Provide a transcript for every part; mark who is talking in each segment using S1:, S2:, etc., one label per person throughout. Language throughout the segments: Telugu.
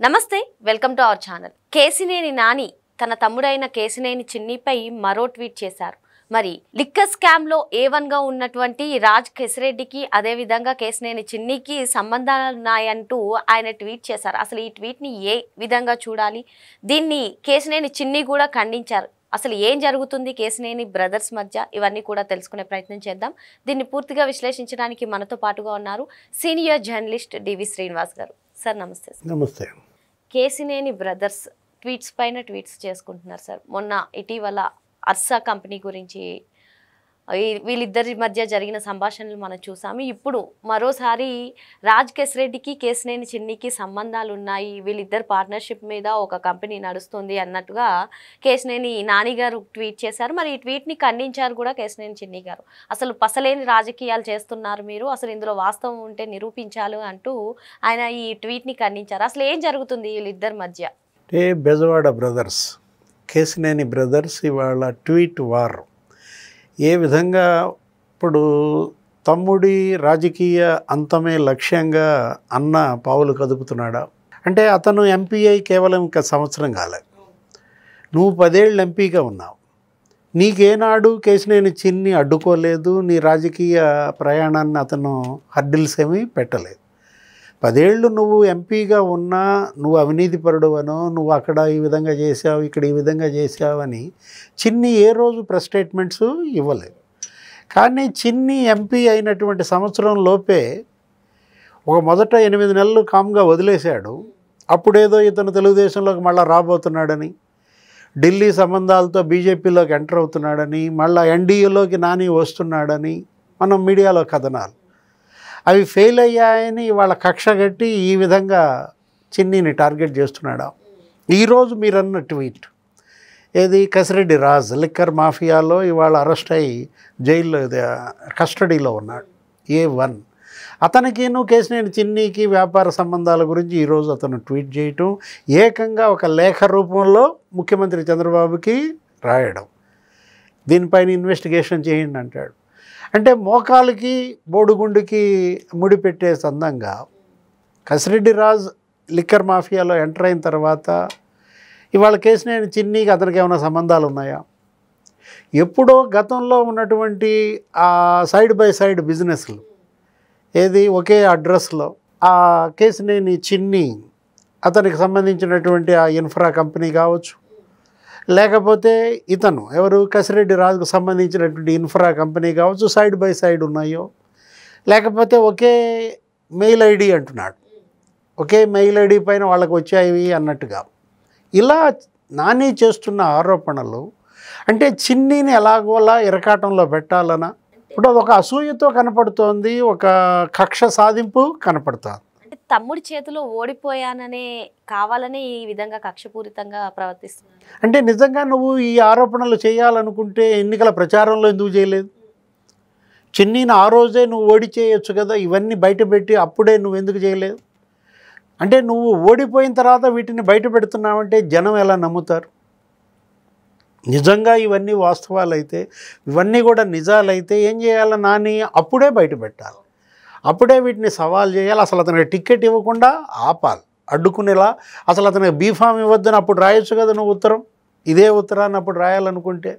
S1: నమస్తే, welcome to our channel. Kesineni Nani తన తమ్ముడైన కేసినేని చిన్నిపై మరో ట్వీట్ చేశారు. మరి లిక్కర్ స్కామ్ లో A1 గా ఉన్నటువంటి రాజ్ కేసిరెడ్డికి అదేవిధంగా కేసినేని చిన్నికి సంబంధాలున్నాయంటూ ఆయన ట్వీట్ చేశారు. అసలు ఈ ట్వీట్ ని ఏ విధంగా చూడాలి? దీన్ని కేసినేని చిన్ని కూడా ఖండించారు. అసలు ఏం జరుగుతుంది కేసినేని బ్రదర్స్ మధ్య, ఇవన్నీ కూడా తెలుసుకునే ప్రయత్నం చేద్దాం. దీన్ని పూర్తిగా విశ్లేషించడానికి మనతో పాటుగా ఉన్నారు సీనియర్ జర్నలిస్ట్ డివి శ్రీనివాస్ గారు. సార్ నమస్తే.
S2: నమస్తే.
S1: కేసినేని బ్రదర్స్ ట్వీట్స్ పైన ట్వీట్స్ చేసుకుంటున్నారు సార్. మొన్న ఇటీవల అర్సా కంపెనీ గురించి వీళ్ళిద్దరి మధ్య జరిగిన సంభాషణలు మనం చూసాము. ఇప్పుడు మరోసారి రాజ్ కేసిరెడ్డికి కేసినేని చిన్నికి సంబంధాలు ఉన్నాయి, వీళ్ళిద్దరు పార్ట్నర్షిప్ మీద ఒక కంపెనీ నడుస్తుంది అన్నట్టుగా కేసినేని నాని గారు ట్వీట్ చేశారు. మరి ఈ ట్వీట్ని ఖండించారు కూడా కేసినేని చిన్ని గారు. అసలు పసలేని రాజకీయాలు చేస్తున్నారు మీరు, అసలు ఇందులో వాస్తవం ఉంటే నిరూపించాలి అంటూ ఆయన ఈ ట్వీట్ని ఖండించారు. అసలు ఏం జరుగుతుంది వీళ్ళిద్దరి మధ్య?
S2: బెజవాడ బ్రదర్స్, కేసినేని బ్రదర్స్ ఇవాళ ట్వీట్ వార్. ఏ విధంగా ఇప్పుడు తమ్ముడి రాజకీయ అంతమే లక్ష్యంగా అన్న పావులు కదుపుతున్నాడా అంటే, అతను ఎంపీ కేవలం ఇంకా సంవత్సరం కాలే, నువ్వు 10 ఏళ్ళు ఎంపీగా ఉన్నావు, నీకేనాడు కేసినేని చిన్ని అడ్డుకోలేదు, నీ రాజకీయ ప్రయాణాన్ని అతను హర్డిల్స్ ఏమీ పెట్టలేదు. 10 ఏళ్ళు నువ్వు ఎంపీగా ఉన్నా నువ్వు అవినీతి పరుడువనో, నువ్వు అక్కడ ఈ విధంగా చేసావు, ఇక్కడ ఈ విధంగా చేసావు అని చిన్ని ఏ రోజు ప్రెస్ స్టేట్మెంట్స్ ఇవ్వలేదు. కానీ చిన్ని ఎంపీ అయినటువంటి సంవత్సరం లోపే మొదట 8 నెలలు కామ్గా వదిలేశాడు. అప్పుడేదో ఇతను తెలుగుదేశంలోకి మళ్ళీ రాబోతున్నాడని, ఢిల్లీ సంబంధాలతో బీజేపీలోకి ఎంటర్ అవుతున్నాడని, మళ్ళీ ఎన్డీఏలోకి నాని వస్తున్నాడని మనం మీడియాలో కథనాలు. అవి ఫెయిల్ అయ్యాయని వాళ్ళ కక్ష కట్టి ఈ విధంగా చిన్నిని టార్గెట్ చేస్తున్నాడా? ఈరోజు మీరన్న ట్వీట్ ఏది, కేసిరెడ్డి రాజ్ లిక్కర్ మాఫియాలో ఇవాళ అరెస్ట్ అయ్యి జైల్లో కస్టడీలో ఉన్నాడు, A1. అతనికిను కేసినేని చిన్నికి వ్యాపార సంబంధాల గురించి ఈరోజు అతను ట్వీట్ చేయటం, ఏకంగా ఒక లేఖ రూపంలో ముఖ్యమంత్రి చంద్రబాబుకి రాయడం, దీనిపైన ఇన్వెస్టిగేషన్ చేయండి అంటాడు. అంటే మోకాలికి బోడుగుండుకి ముడిపెట్టే సందంగా కేసిరెడ్డి రాజ్ లిక్కర్ మాఫియాలో ఎంటర్ అయిన తర్వాత ఇవాళ కేసినేని చిన్నికి అతనికి ఏమైనా సంబంధాలు ఉన్నాయా? ఎప్పుడో గతంలో ఉన్నటువంటి ఆ సైడ్ బై సైడ్ బిజినెస్లు ఏది ఒకే అడ్రస్లో ఆ కేసినేని చిన్ని అతనికి సంబంధించినటువంటి ఆ ఇన్ఫ్రా కంపెనీ కావచ్చు, లేకపోతే ఇతను ఎవరు కేసిరెడ్డి రాజుకు సంబంధించినటువంటి ఇన్ఫ్రా కంపెనీ కావచ్చు, సైడ్ బై సైడ్ ఉన్నాయో, లేకపోతే ఒకే మెయిల్ ఐడి అంటున్నాడు, ఒకే మెయిల్ ఐడి పైన వాళ్ళకి వచ్చాయి అన్నట్టుగా ఇలా నాని చేస్తున్న ఆరోపణలు అంటే చిన్నిని ఎలాగోలా ఇరకాటంలో పెట్టాలనా? ఇప్పుడు ఒక అసూయతో కనపడుతోంది, ఒక కక్ష సాధింపు కనపడుతోంది.
S1: తమ్ముడి చేతిలో ఓడిపోయాననే కావాలని ఈ విధంగా కక్షపూరితంగా ప్రవర్తిస్తున్నాను.
S2: అంటే నిజంగా నువ్వు ఈ ఆరోపణలు చేయాలనుకుంటే ఎన్నికల ప్రచారంలో ఎందుకు చేయలేదు? చిన్నిని ఆ రోజే నువ్వు ఓడి చేయొచ్చు కదా, ఇవన్నీ బయటపెట్టి అప్పుడే నువ్వు ఎందుకు చేయలేదు? అంటే నువ్వు ఓడిపోయిన తర్వాత వీటిని బయట పెడుతున్నావంటే జనం ఎలా నమ్ముతారు? నిజంగా ఇవన్నీ వాస్తవాలు అయితే, ఇవన్నీ కూడా నిజాలైతే ఏం చేయాలి? నాని అప్పుడే బయట పెట్టాలి, అప్పుడే వీటిని సవాల్ చేయాలి. అసలు అతనికి టికెట్ ఇవ్వకుండా ఆపాలి, అడ్డుకునేలా. అసలు అతనికి బీఫామ్ ఇవ్వద్దని అప్పుడు రాయొచ్చు కదా నువ్వు ఉత్తరం, ఇదే ఉత్తరాన్ని అప్పుడు రాయాలనుకుంటే.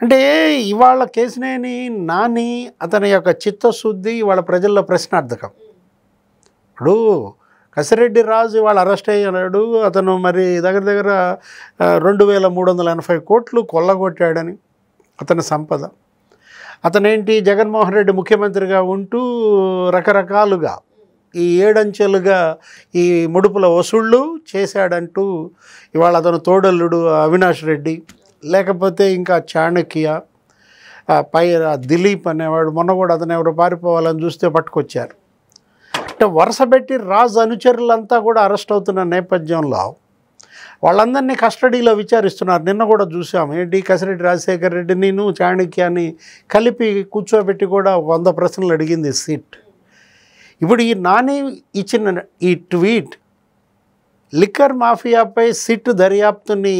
S2: అంటే ఇవాళ కేసినేని నాని అతని యొక్క చిత్తశుద్ధి ఇవాళ ప్రజల్లో ప్రశ్నార్థకం. ఇప్పుడు కేసిరెడ్డి రాజు ఇవాళ అరెస్ట్ అయ్యాడు, అతను మరి దగ్గర 2380 కోట్లు కొల్లగొట్టాడని అతని సంపద. అతనేంటి జగన్మోహన్ రెడ్డి ముఖ్యమంత్రిగా ఉంటూ రకరకాలుగా ఈ 7 అంచెలుగా ఈ ముడుపుల వసూళ్ళు చేశాడంటూ ఇవాళ అతను తోడల్లుడు అవినాష్ రెడ్డి, లేకపోతే ఇంకా చాణక్య పై దిలీప్ అనేవాడు, మొన్న కూడా అతను ఎవరు పారిపోవాలని చూస్తే పట్టుకొచ్చారు. అంటే వరుస పెట్టి రాజు అనుచరులంతా కూడా అరెస్ట్ అవుతున్న నేపథ్యంలో వాళ్ళందరినీ కస్టడీలో విచారిస్తున్నారు. నిన్న కూడా చూసాము, ఏంటి కేసిరెడ్డి రాజశేఖర రెడ్డిని చాణక్యాన్ని కలిపి కూర్చోబెట్టి కూడా 100 ప్రశ్నలు అడిగింది సిట్. ఇప్పుడు ఈ నాని ఇచ్చిన ఈ ట్వీట్ లిక్కర్ మాఫియాపై సిట్ దర్యాప్తుని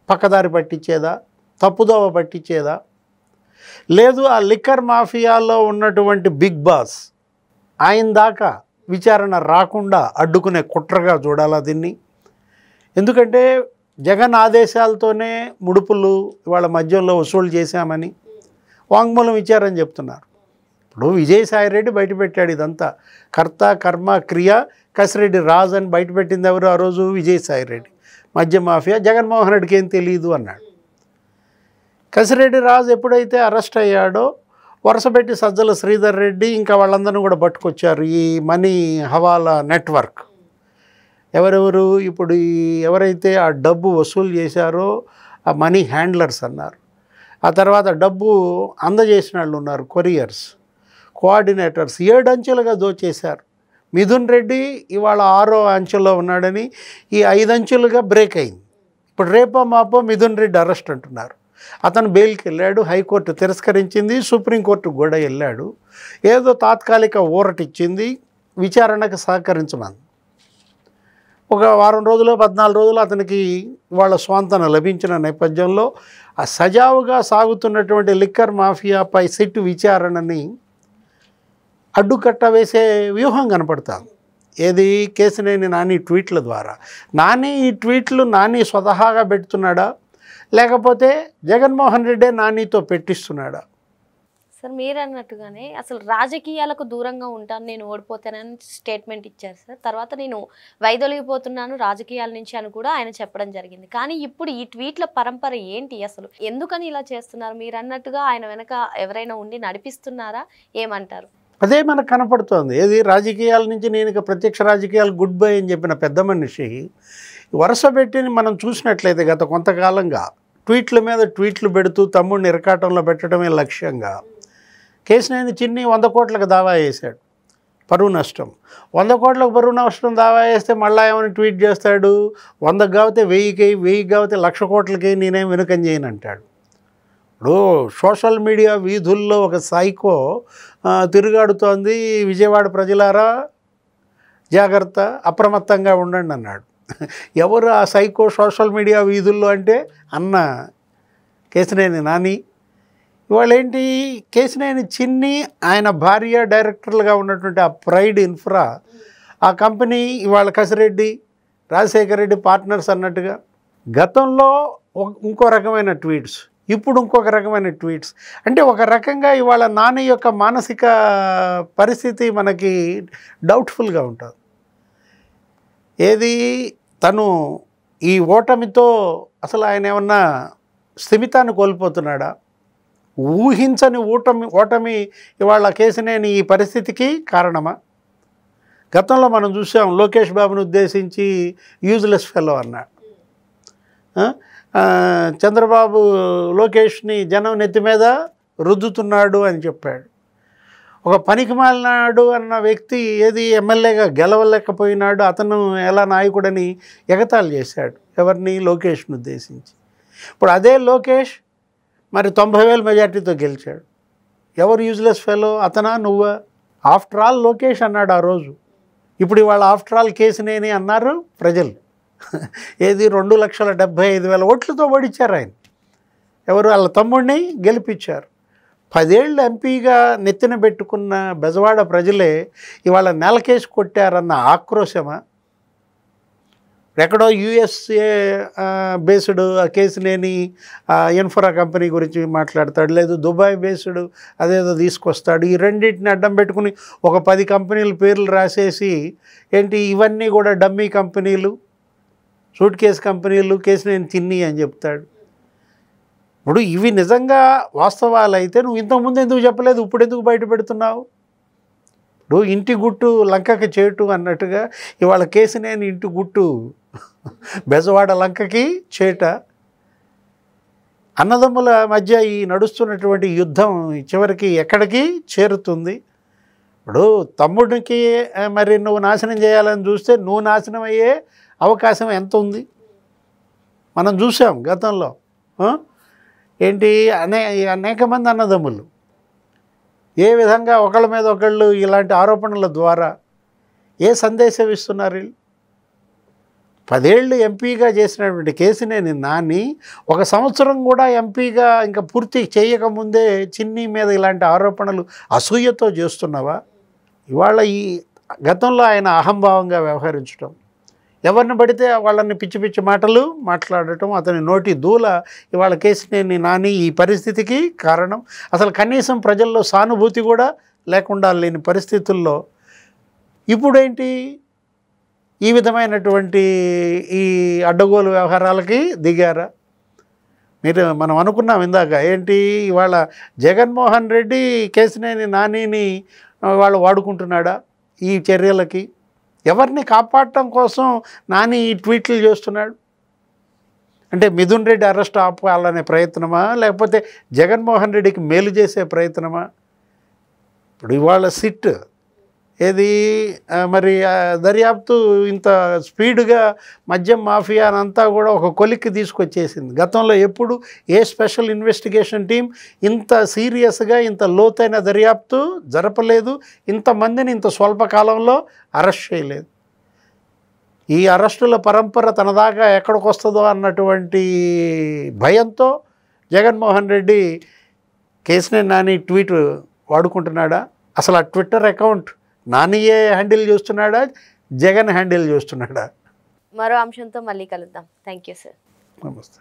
S2: పక్కదారి పట్టించేదా, తప్పుదోవ పట్టించేదా? లేదు, ఆ లిక్కర్ మాఫియాలో ఉన్నటువంటి బిగ్ బాస్ ఆయన దాకా విచారణ రాకుండా అడ్డుకునే కుట్రగా చూడాలా దీన్ని. ఎందుకంటే జగన్ ఆదేశాలతోనే ముడుపులు వాళ్ళ మధ్యలో వసూలు చేశామని వాంగ్మూలం ఇచ్చారని చెప్తున్నారు. ఇప్పుడు విజయసాయిరెడ్డి బయటపెట్టాడు ఇదంతా, కర్త కర్మ క్రియ కసిరెడ్డి రాజ్ అని బయటపెట్టింది ఎవరు ఆ రోజు? విజయసాయిరెడ్డి. మద్య మాఫియా జగన్మోహన్ రెడ్డికి ఏం తెలియదు అన్నాడు. కసిరెడ్డి రాజు ఎప్పుడైతే అరెస్ట్ అయ్యాడో వరుసపెట్టి సజ్జల శ్రీధర్ రెడ్డి ఇంకా వాళ్ళందరినీ కూడా పట్టుకొచ్చారు. ఈ మనీ హవాలా నెట్వర్క్ ఎవరెవరు ఇప్పుడు ఎవరైతే ఆ డబ్బు వసూలు చేశారో ఆ మనీ హ్యాండ్లర్స్ అన్నారు. ఆ తర్వాత డబ్బు అందజేసిన వాళ్ళు ఉన్నారు, కొరియర్స్, కోఆర్డినేటర్స్. 7 అంచెలుగా దోచేశారు. మిథున్ రెడ్డి ఇవాళ 6వ అంచెలో ఉన్నాడని ఈ 5 అంచెలుగా బ్రేక్ అయింది. ఇప్పుడు రేపో మాపో మిథున్ రెడ్డి అరెస్ట్ అంటున్నారు. అతను బెయిల్కి వెళ్ళాడు, హైకోర్టు తిరస్కరించింది, సుప్రీంకోర్టు కూడా వెళ్ళాడు. ఏదో తాత్కాలిక ఊరటిచ్చింది, విచారణకు సహకరించమని. ఒక వారం రోజులు 14 రోజులు అతనికి వాళ్ళ స్వాంతన లభించిన నేపథ్యంలో ఆ సజావుగా సాగుతున్నటువంటి లిక్కర్ మాఫియాపై సిట్ విచారణని అడ్డుకట్ట వేసే వ్యూహం కనపడుతుంది. ఏది? కేసినేని నాని ట్వీట్ల ద్వారా. నాని ఈ ట్వీట్లు నాని స్వతహాగా పెడుతున్నాడా, లేకపోతే జగన్మోహన్ రెడ్డే నానితో పెట్టిస్తున్నాడా?
S1: సార్ మీరు అన్నట్టుగానే అసలు రాజకీయాలకు దూరంగా ఉంటాను, నేను ఓడిపోతానని స్టేట్మెంట్ ఇచ్చారు సార్. తర్వాత నేను వైదొలిగిపోతున్నాను రాజకీయాల నుంచి అని కూడా ఆయన చెప్పడం జరిగింది. కానీ ఇప్పుడు ఈ ట్వీట్ల పరంపర ఏంటి, అసలు ఎందుకని ఇలా చేస్తున్నారు? మీరు అన్నట్టుగా ఆయన వెనక ఎవరైనా ఉండి నడిపిస్తున్నారా, ఏమంటారు?
S2: అదే మనకు కనపడుతోంది. ఏది? రాజకీయాల నుంచి నేను ఇక ప్రత్యక్ష రాజకీయాలు గుడ్ బై అని చెప్పిన పెద్ద మనిషి వరుస పెట్టి మనం చూసినట్లయితే గత కొంతకాలంగా ట్వీట్ల మీద ట్వీట్లు పెడుతూ తమ్ముడిని ఇరకాటంలో పెట్టడమే లక్ష్యంగా కేసినేని చిన్ని 100 కోట్లకు దావా వేశాడు, పరువు నష్టం. 100 కోట్లకు పరువు నష్టం దావా వేస్తే మళ్ళీ ఏమైనా ట్వీట్ చేస్తాడు, 100కి కావితే 1000కి, 1000కి కావితే 1,00,000 కోట్లకి నేనేం వెనుకం చేయను అంటాడు. ఇప్పుడు సోషల్ మీడియా వీధుల్లో ఒక సైకో తిరుగాడుతోంది. విజయవాడ ప్రజలారా జాగ్రత్త, అప్రమత్తంగా ఉండండి అన్నాడు. ఎవరు ఆ సైకో సోషల్ మీడియా వీధుల్లో అంటే అన్న కేసినేని నాని. ఇవాళ ఏంటి? కేసినేని చిన్ని, ఆయన భార్య డైరెక్టర్లుగా ఉన్నటువంటి ఆ ప్రైడ్ ఇన్ఫ్రా, ఆ కంపెనీ ఇవాళ కసిరెడ్డి రాజశేఖర రెడ్డి పార్ట్నర్స్ అన్నట్టుగా. గతంలో ఇంకో రకమైన ట్వీట్స్, ఇప్పుడు ఇంకొక రకమైన ట్వీట్స్. అంటే ఒక రకంగా ఇవాళ నాని యొక్క మానసిక పరిస్థితి మనకి డౌట్ఫుల్గా ఉంటుంది. ఏది? తను ఈ ఓటమితో అసలు ఆయన ఏమన్నా స్థిమితాన్ని కోల్పోతున్నాడా? ఊహించని ఓటమి ఇవాళ కేసినేని ఈ పరిస్థితికి కారణమా? గతంలో మనం చూసాం, లోకేష్ బాబుని ఉద్దేశించి యూజ్లెస్ ఫెలో అన్నాడు. చంద్రబాబు లోకేష్ని జనం నెత్తి మీద రుద్దుతున్నాడు అని చెప్పాడు. ఒక పనికిమాలినాడు అన్న వ్యక్తి ఏది ఎమ్మెల్యేగా గెలవలేకపోయినాడు, అతను ఎలా నాయకుడని ఎగతాళి చేశాడు. ఎవరిని? లోకేష్ని ఉద్దేశించి. ఇప్పుడు అదే లోకేష్ మరి 90,000 మెజార్టీతో గెలిచాడు. ఎవరు యూజ్లెస్ ఫెలో? అతనా నువ్వా? ఆఫ్టర్ ఆల్ లోకేష్ అన్నాడు ఆ రోజు. ఇప్పుడు ఇవాళ ఆఫ్టర్ ఆల్ కేసినేని అన్నారు ప్రజలు. ఏది? 2,75,000 ఓట్లతో ఓడిచ్చారు ఆయన. ఎవరు? వాళ్ళ తమ్ముడిని గెలిపించారు. 10 ఏళ్ళు ఎంపీగా నెత్తిన పెట్టుకున్న బెజవాడ ప్రజలే ఇవాళ నెలకేసి కొట్టారన్న ఆక్రోశమా? ఎక్కడో USA based Kesineni infra company గురించి మాట్లాడతాడు, లేదు దుబాయ్ బేస్డ్ అదేదో తీసుకొస్తాడు. ఈ రెండింటిని అడ్డం పెట్టుకుని ఒక 10 కంపెనీల పేర్లు రాసేసి ఏంటి ఇవన్నీ కూడా డమ్మీ కంపెనీలు, సూట్ కేసు కంపెనీలు, కేసినేని చిన్ని అని చెప్తాడు. ఇప్పుడు ఇవి నిజంగా వాస్తవాలు అయితే నువ్వు ఇంతకుముందు ఎందుకు చెప్పలేదు, ఇప్పుడు ఎందుకు బయట పెడుతున్నావు? ఇప్పుడు ఇంటి గుట్టు లంకకి చేటు అన్నట్టుగా ఇవాళ కేసినేని ఇంటి గుట్టు బెజవాడ లంకకి చేట. అన్నదమ్ముల మధ్య ఈ నడుస్తున్నటువంటి యుద్ధం చివరికి ఎక్కడికి చేరుతుంది? ఇప్పుడు తమ్ముడికి మరి నువ్వు నాశనం చేయాలని చూస్తే నువ్వు నాశనం అయ్యే అవకాశం ఎంత ఉంది? మనం చూసాం గతంలో. ఏంటి అనేక మంది అన్నదమ్ములు ఏ విధంగా ఒకళ్ళ మీద ఒకళ్ళు ఇలాంటి ఆరోపణల ద్వారా ఏ సందేశం ఇస్తున్నారు వీళ్ళు? 10 ఏళ్ళు ఎంపీగా చేసినటువంటి కేసినేని నాని 1 సంవత్సరం కూడా ఎంపీగా ఇంకా పూర్తి చేయకముందే చిన్ని మీద ఇలాంటి ఆరోపణలు అసూయతో చేస్తున్నావా? ఇవాళ ఈ గతంలో ఆయన అహంభావంగా వ్యవహరించడం, ఎవరిని పడితే వాళ్ళని పిచ్చి పిచ్చి మాటలు మాట్లాడటం, అతని నోటి దూల ఇవాళ కేసినేని నాని ఈ పరిస్థితికి కారణం. అసలు కనీసం ప్రజల్లో సానుభూతి కూడా లేకుండా లేని పరిస్థితుల్లో ఇప్పుడేంటి ఈ విధమైనటువంటి ఈ అడ్డగోలు వ్యవహారాలకి దిగారా? మనం అనుకున్నాం ఇందాక, ఏంటి ఇవాళ జగన్మోహన్ రెడ్డి కేసినేని నానిని వాళ్ళు వాడుకుంటున్నాడా ఈ చర్యలకి? ఎవరిని కాపాడటం కోసం నాని ఈ ట్వీట్లు చేస్తున్నాడు? అంటే మిథున్ రెడ్డి అరెస్ట్ ఆపాలనే ప్రయత్నమా, లేకపోతే జగన్మోహన్ రెడ్డికి మేలు చేసే ప్రయత్నమా? ఇప్పుడు ఇవాళ సిట్ ఏది మరి దర్యాప్తు ఇంత స్పీడ్గా మద్యం మాఫియా అంతా కూడా ఒక కొలిక్కి తీసుకొచ్చేసింది. గతంలో ఎప్పుడు ఏ స్పెషల్ ఇన్వెస్టిగేషన్ టీం ఇంత సీరియస్గా ఇంత లోతైన దర్యాప్తు జరపలేదు, ఇంతమందిని ఇంత స్వల్పకాలంలో అరెస్ట్ చేయలేదు. ఈ అరెస్టుల పరంపర తన దాకా ఎక్కడికి వస్తుందో అన్నటువంటి భయంతో జగన్మోహన్ రెడ్డి కేసినేని నాని ట్వీట్ వాడుకుంటున్నాడా? అసలు ఆ ట్విట్టర్ అకౌంట్ నానియే హ్యాండిల్ చేస్తున్నాడా, జగన్ హ్యాండిల్ చేస్తున్నాడా?
S1: మరో అంశంతో మళ్ళీ కలుద్దాం. Thank you sir.
S2: నమస్తే.